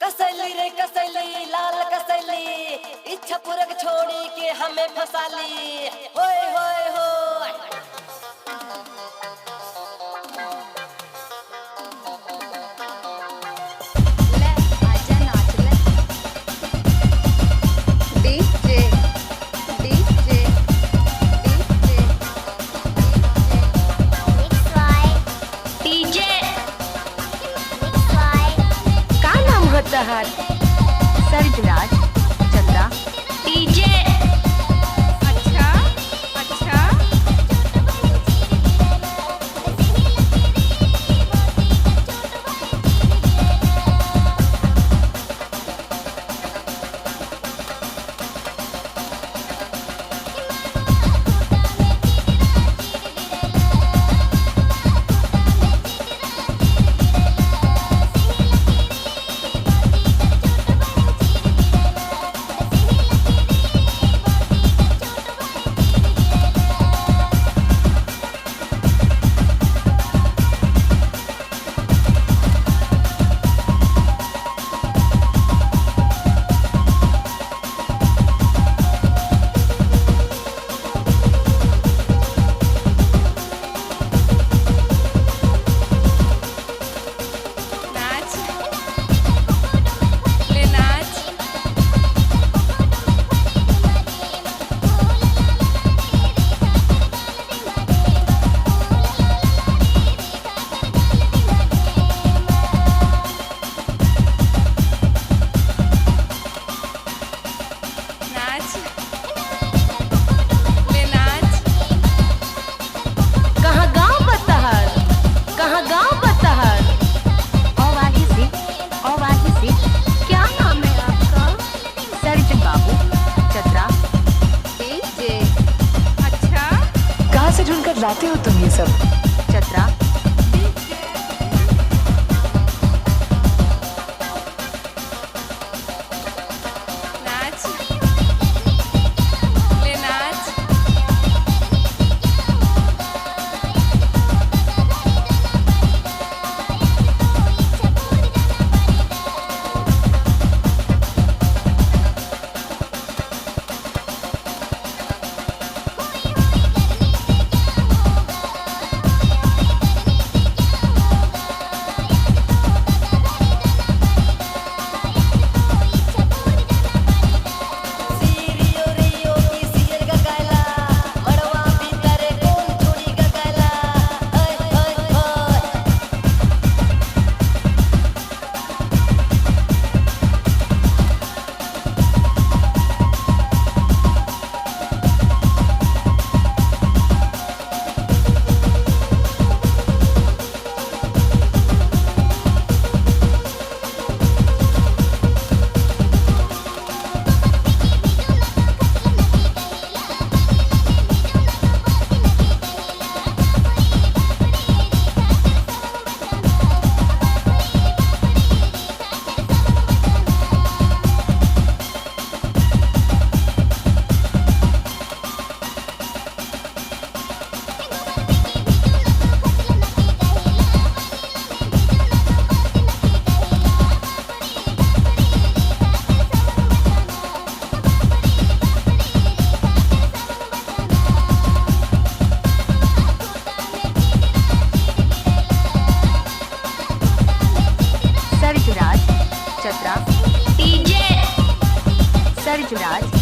कसैली रे कसैली लाल कसैली इच्छा पूरक छोड़ी के हमें फसाली होय होय होय। ले आजा नाच ले DJ DJ DJ mix Y DJ mix Y का नाम होता है? सरजुराज चत्रा डीजे। अच्छा अच्छा नाच ले नाच नाच ले नाच। कहाँ गाँव बतहर? कहाँ गाँव बतहर? और आगे से क्या नाम है आपका? सरजू बाबू चत्रा डीजे। अच्छा कहाँ से ढूंढ कर लाते हो तुम ये सब? चत्रा नाच ले नाच सीरियो रियो की सियर का गायला मड़वा भीतर कौन छोड़ी का गायला होय होय होय। सरजुराज चत्रा डीजे सरजुराज